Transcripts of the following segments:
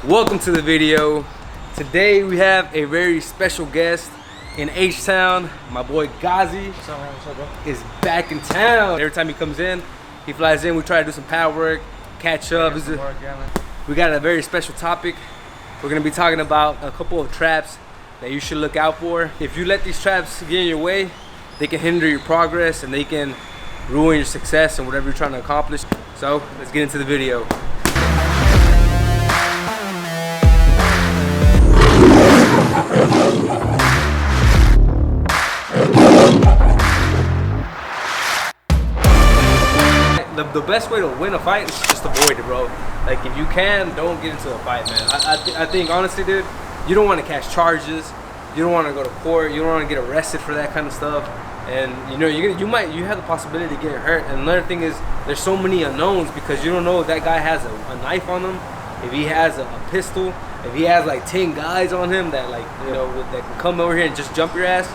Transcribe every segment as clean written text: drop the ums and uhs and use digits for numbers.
Welcome to the video. Today we have a very special guest in H-Town. My boy Ghazi is back in town. Every time he comes in, he flies in. We try to do some power work, catch up. We got a very special topic. We're gonna be talking about a couple of traps that you should look out for. If you let these traps get in your way, they can hinder your progress and they can ruin your success and whatever you're trying to accomplish. So let's get into the video. The best way to win a fight is just avoid it, bro. Like, if you can, don't get into a fight, man. I think, honestly, dude, you don't want to catch charges. You don't want to go to court. You don't want to get arrested for that kind of stuff. And, you know, you have the possibility to get hurt. And another thing is, there's so many unknowns because you don't know if that guy has a knife on him, if he has a pistol, if he has like 10 guys on him that, like, you know, that can come over here and just jump your ass.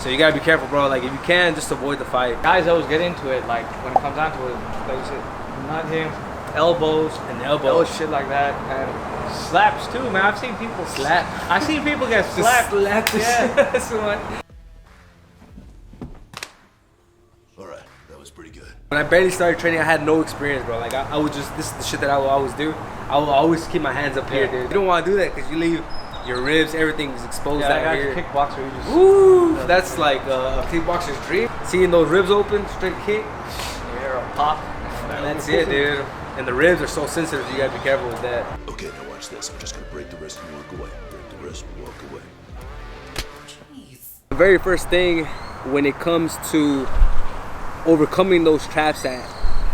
So you gotta be careful, bro. Like, if you can, just avoid the fight. Guys always get into it, like when it comes down to it, like you said, not him, elbows And elbows. shit like that, and slaps too, man. I've seen people slap. I've seen people get slapped. Slap the Yeah. shit. So Alright, that was pretty good. when I barely started training, I had no experience, bro. Like, I would just, this is the shit that I will always do. I will always keep my hands up here, dude. You don't want to do that because you leave your ribs, everything is exposed Yeah, out that here. guy's a kickboxer. You just Woo! That's like a kickboxer's dream. Seeing those ribs open, straight kick. you hear a pop. That's it, dude. And the ribs are so sensitive, you gotta be careful with that. Okay, now watch this. I'm just gonna break the wrist and walk away. Break the wrist and walk away. The very first thing when it comes to overcoming those traps that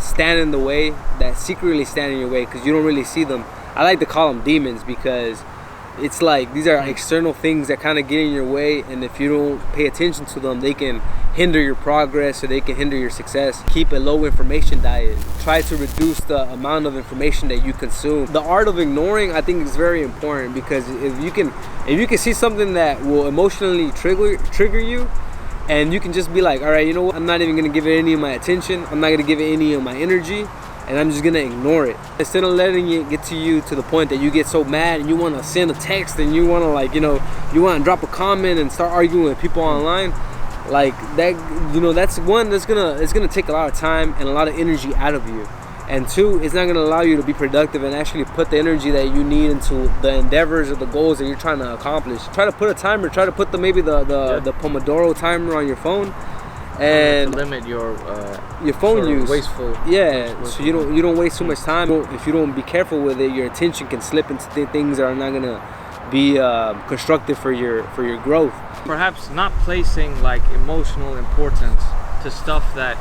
stand in the way, that secretly stand in your way because you don't really see them, I like to call them demons because it's like these are external things that kind of get in your way, and if you don't pay attention to them, they can hinder your progress or they can hinder your success. Keep a low information diet. Try to reduce the amount of information that you consume. The art of ignoring, I think, is very important because if you can see something that will emotionally trigger you, and you can just be like, all right, you know what, I'm not even gonna give it any of my attention, I'm not gonna give it any of my energy, and I'm just gonna ignore it. Instead of letting it get to you to the point that you get so mad and you wanna send a text and you wanna, like, you know, you wanna drop a comment and start arguing with people online, like that, you know, that's one that's gonna take a lot of time and a lot of energy out of you. And two, it's not gonna allow you to be productive and actually put the energy that you need into the endeavors or the goals that you're trying to accomplish. Try to put a timer, try to put the Pomodoro timer on your phone, and to limit your phone use. Wasteful. Yeah, so you don't waste too much time. If you don't be careful with it, your attention can slip into things that are not gonna be constructive for your growth. Perhaps not placing like emotional importance to stuff that,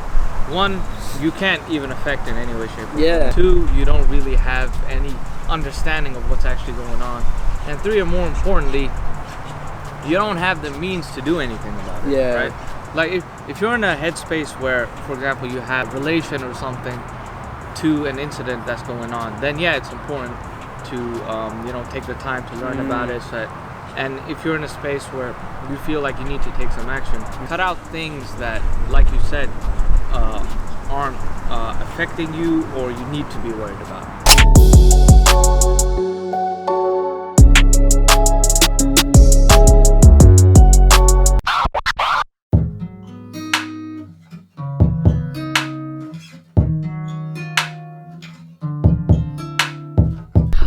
one, you can't even affect in any way, shape, or form. Yeah. Two, you don't really have any understanding of what's actually going on. And three, or more importantly, you don't have the means to do anything about it. Yeah. Right? Like if you're in a headspace where, for example, you have relation or something to an incident that's going on, then yeah, it's important to you know, take the time to learn about it. And if you're in a space where you feel like you need to take some action, cut out things that, like you said, aren't affecting you or you need to be worried about.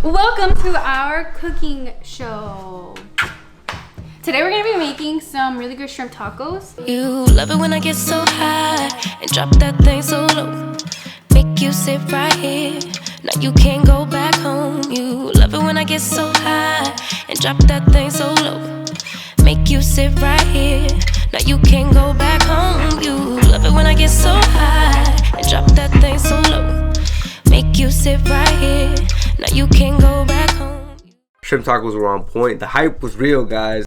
Welcome to our cooking show. Today we're gonna be making some really good shrimp tacos. You love it when I get so high and drop that thing so low. Make you sit right here. Now you can't go back home. You love it when I get so high and drop that thing so low. Make you sit right here. Now you can't go back home. You love it when I get so high and drop that thing so low. Make you sit right here. Now you can't go back home. Shrimp tacos were on point. The hype was real, guys.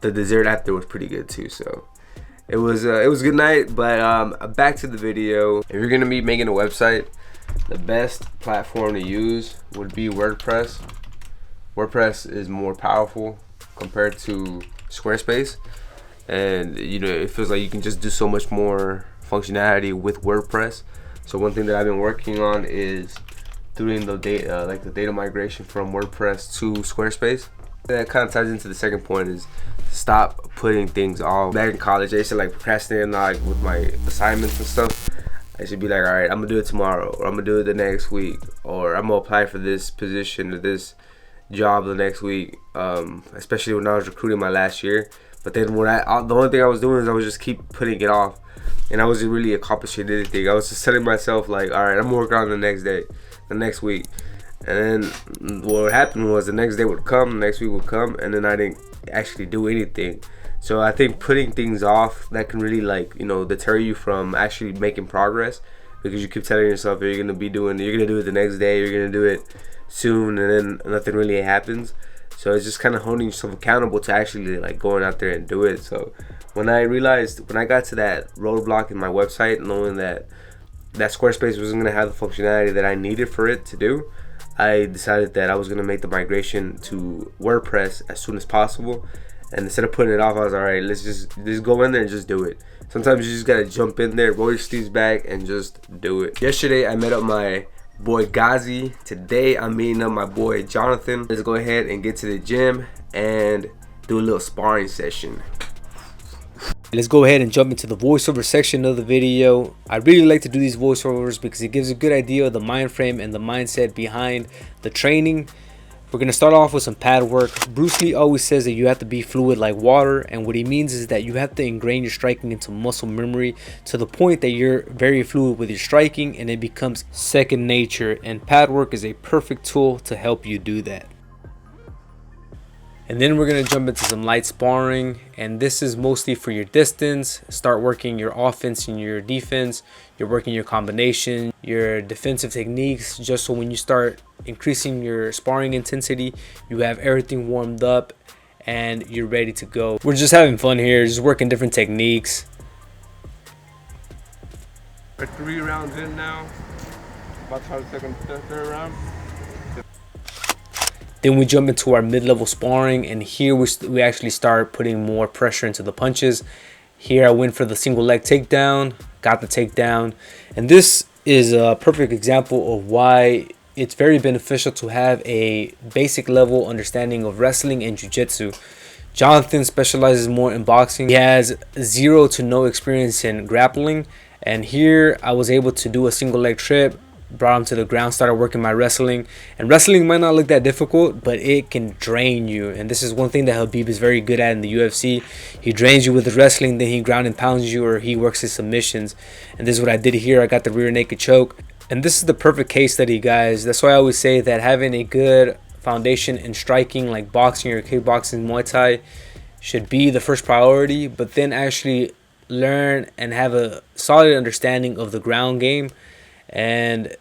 The dessert after was pretty good too, so it was a good night. But back to the video. If you're gonna be making a website, the best platform to use would be WordPress. WordPress is more powerful compared to Squarespace, and you know, it feels like you can just do so much more functionality with WordPress. So one thing that I've been working on is doing the data, like the data migration from WordPress to Squarespace. That kind of ties into the second point, is stop putting things off. Back in college, I used to like procrastinate like with my assignments and stuff. I should be like, all right, I'm gonna do it tomorrow, or I'm gonna do it the next week, or I'm gonna apply for this position or this job the next week. Especially when I was recruiting my last year. But then the only thing I was doing is I was just keep putting it off, and I wasn't really accomplishing anything. I was just telling myself like, all right, I'm gonna work on it the next day, the next week. And then what happened was the next day would come, the next week would come, and then I didn't actually do anything. So I think putting things off, that can really like, you know, deter you from actually making progress, because you keep telling yourself you're gonna do it the next day, you're gonna do it soon, and then nothing really happens. So it's just kind of holding yourself accountable to actually like going out there and do it. So when I got to that roadblock in my website, knowing that Squarespace wasn't gonna have the functionality that I needed for it to do, I decided that I was gonna make the migration to WordPress as soon as possible. And instead of putting it off, I was all right, let's just go in there and just do it. Sometimes you just gotta jump in there, roll your sleeves back, and just do it. Yesterday I met up my boy Ghazi. Today I'm meeting up my boy Jonathan. Let's go ahead and get to the gym and do a little sparring session. Let's go ahead and jump into the voiceover section of the video. I really like to do these voiceovers because it gives a good idea of the mind frame and the mindset behind the training. We're going to start off with some pad work. Bruce Lee always says that you have to be fluid like water, and what he means is that you have to ingrain your striking into muscle memory to the point that you're very fluid with your striking and it becomes second nature, and pad work is a perfect tool to help you do that. And then we're going to jump into some light sparring, and this is mostly for your distance. Start working your offense and your defense. You're working your combination, your defensive techniques, just so when you start increasing your sparring intensity, you have everything warmed up and you're ready to go. We're just having fun here, just working different techniques. We're 3 rounds in now. About to start the third round. Then we jump into our mid-level sparring, and here we actually start putting more pressure into the punches. Here I went for the single leg takedown, got the takedown, and this is a perfect example of why it's very beneficial to have a basic level understanding of wrestling and jiu-jitsu. Jonathan specializes more in boxing. He has 0 to no experience in grappling, and here I was able to do a single leg trip, brought him to the ground, started working my wrestling. And wrestling might not look that difficult, but it can drain you, and this is one thing that Khabib is very good at in the UFC. He drains you with his wrestling, then he ground and pounds you, or he works his submissions. And this is what I did here. I got the rear naked choke, and this is the perfect case study, guys. That's why I always say that having a good foundation in striking like boxing or kickboxing, Muay Thai should be the first priority, but then actually learn and have a solid understanding of the ground game, and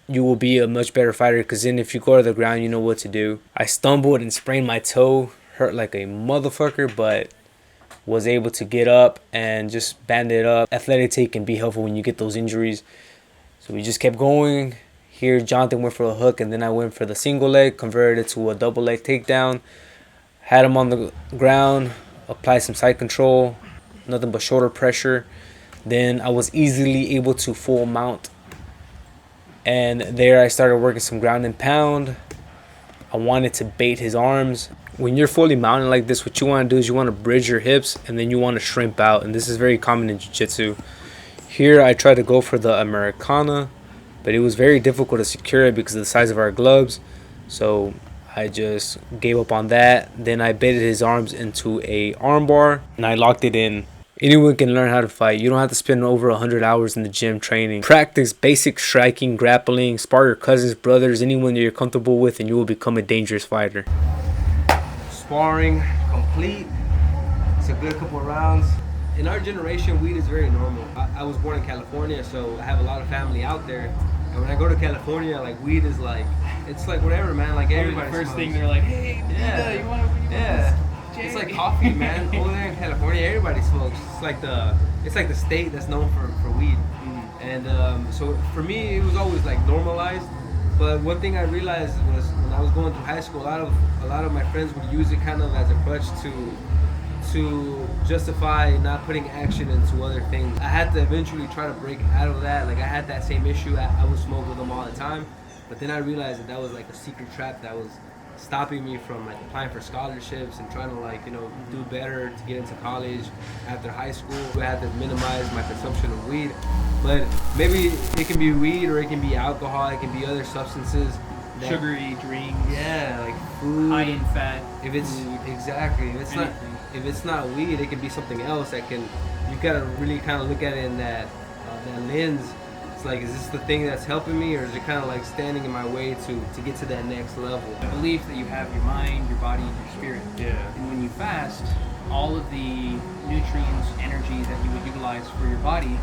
you will be a much better fighter, because then if you go to the ground, you know what to do. I stumbled and sprained my toe, hurt like a motherfucker, but was able to get up and just band it up. Athletic take can be helpful when you get those injuries. So we just kept going. Here Jonathan went for a hook, and then I went for the single leg, converted it to a double leg takedown. Had him on the ground, applied some side control, nothing but shoulder pressure. Then I was easily able to full mount, and there I started working some ground and pound. I wanted to bait his arms. When you're fully mounted like this, what you want to do is you want to bridge your hips, and then you want to shrimp out, and this is very common in jiu-jitsu. Here I tried to go for the Americana, but it was very difficult to secure it because of the size of our gloves, so I just gave up on that. Then I baited his arms into a armbar, and I locked it in. Anyone can learn how to fight. You don't have to spend over 100 hours in the gym training. Practice basic striking, grappling, spar your cousins, brothers, anyone that you're comfortable with, and you will become a dangerous fighter. Sparring complete. It's a good couple of rounds. In our generation, weed is very normal. I was born in California, so I have a lot of family out there. And when I go to California, like, weed is like, it's like whatever, man. Like, everybody The first smokes. thing they're like, hey, Yeah. you want Yeah. It's like coffee, man. Over there in California, everybody smokes. It's like the state that's known for weed. And so for me, it was always like normalized. But one thing I realized was when I was going through high school, a lot of my friends would use it kind of as a crutch to justify not putting action into other things. I had to eventually try to break out of that. Like, I had that same issue. I would smoke with them all the time. But then I realized that was like a secret trap that was stopping me from like applying for scholarships and trying to like, you know, do better to get into college after high school. I had to minimize my consumption of weed. But maybe it can be weed, or it can be alcohol, it can be other substances. Sugary drinks. Yeah, like food. High in fat. If it's food, exactly, if it's not weed, it can be something else that can. You gotta really kind of look at it in that lens. It's like, is this the thing that's helping me, or is it kind of like standing in my way to get to that next level? The belief that you have your mind, your body, and your spirit. Yeah. And when you fast, all of the nutrients, energy that you would utilize for your body,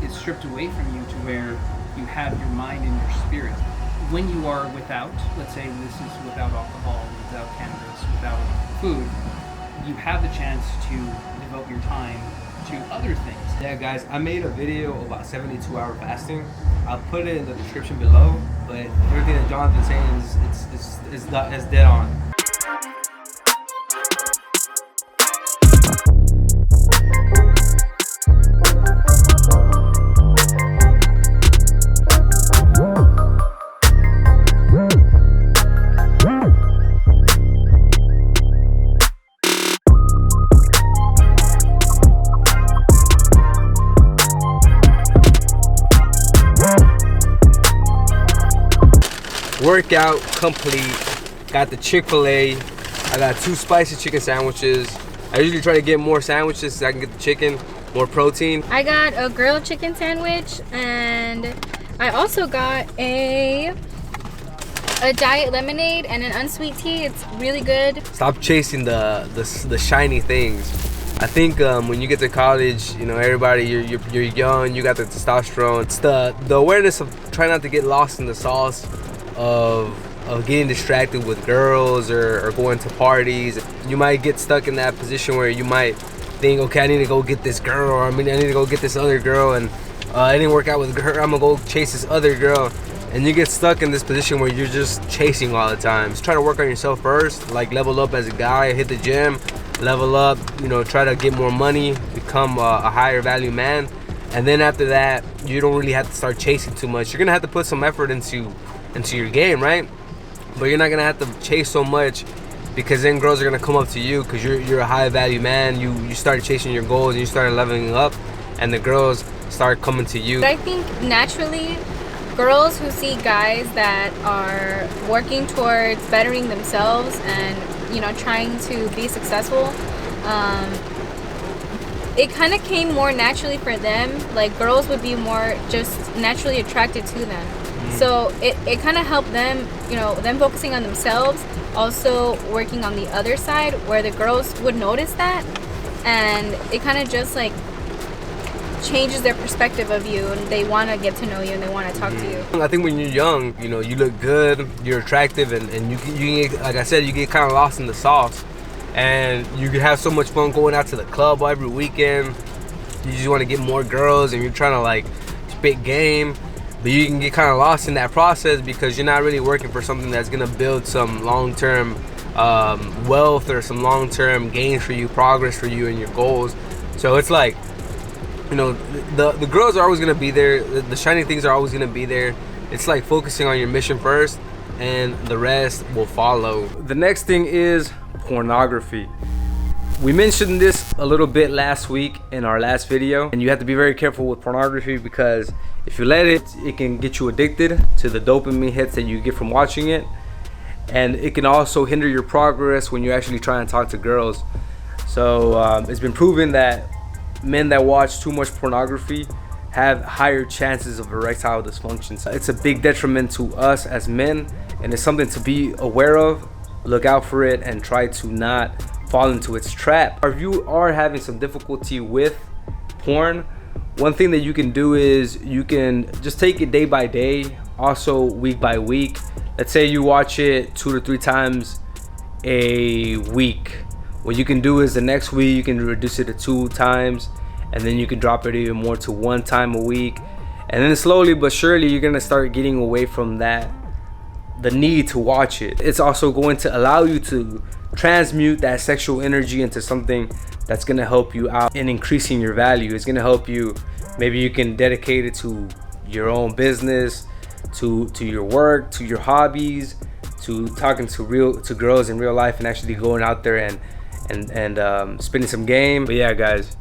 it's stripped away from you to where you have your mind and your spirit. When you are without, let's say this is without alcohol, without cannabis, without food, you have the chance to devote your time to other things. Yeah, guys, I made a video about 72-hour fasting. I'll put it in the description below, but everything that Jonathan's saying is dead on. Workout complete. Got the Chick-fil-A. I got 2 spicy chicken sandwiches. I usually try to get more sandwiches so I can get the chicken, more protein. I got a grilled chicken sandwich, and I also got a diet lemonade and an unsweet tea. It's really good. Stop chasing the shiny things. I think when you get to college, you know, everybody, you're young, you got the testosterone. It's the awareness of trying not to get lost in the sauce of getting distracted with girls or going to parties. You might get stuck in that position where you might think, okay, I need to go get this girl, or I need to go get this other girl, and I didn't work out with her, I'm gonna go chase this other girl. And you get stuck in this position where you're just chasing all the time. Just try to work on yourself first, like level up as a guy, hit the gym, level up, you know, try to get more money, become a higher value man. And then after that, you don't really have to start chasing too much. You're gonna have to put some effort into your game, right? But you're not gonna have to chase so much, because then girls are gonna come up to you because you're a high value man. You start chasing your goals and you start leveling up, and the girls start coming to you. I think naturally, girls who see guys that are working towards bettering themselves and, you know, trying to be successful, it kind of came more naturally for them. Like, girls would be more just naturally attracted to them. So it kind of helped them, you know, them focusing on themselves, also working on the other side where the girls would notice that, and it kind of just like changes their perspective of you, and they want to get to know you and they want to talk to you. I think when you're young, you know, you look good, you're attractive, and you get, like I said, you get kind of lost in the sauce, and you can have so much fun going out to the club every weekend. You just want to get more girls, and you're trying to like spit game. But you can get kind of lost in that process because you're not really working for something that's gonna build some long-term wealth or some long-term gains for you, progress for you and your goals. So it's like, you know, the girls are always gonna be there. The shiny things are always gonna be there. It's like focusing on your mission first, and the rest will follow. The next thing is pornography. We mentioned this a little bit last week in our last video, and you have to be very careful with pornography because if you let it, it can get you addicted to the dopamine hits that you get from watching it, and it can also hinder your progress when you actually try and talk to girls. So it's been proven that men that watch too much pornography have higher chances of erectile dysfunction. So it's a big detriment to us as men, and it's something to be aware of. Look out for it and try to not fall into its trap. If you are having some difficulty with porn, one thing that you can do is you can just take it day by day, also week by week. Let's say you watch it 2 to 3 times a week. What you can do is the next week you can reduce it to 2 times, and then you can drop it even more to 1 time a week. And then slowly but surely you're gonna start getting away from that, the need to watch it. It's also going to allow you to transmute that sexual energy into something that's gonna help you out in increasing your value. It's gonna help you, maybe you can dedicate it to your own business, to your work, to your hobbies, to talking to girls in real life, and actually going out there and spending some game. But yeah, guys,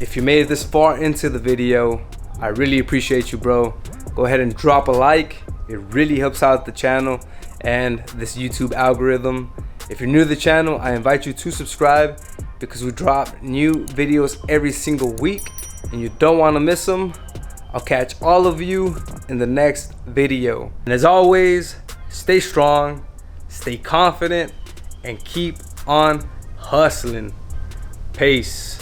if you made it this far into the video, I really appreciate you, bro. Go ahead and drop a like. It really helps out the channel and this YouTube algorithm. If you're new to the channel, I invite you to subscribe because we drop new videos every single week and you don't want to miss them. I'll catch all of you in the next video. And as always, stay strong, stay confident, and keep on hustling. Peace.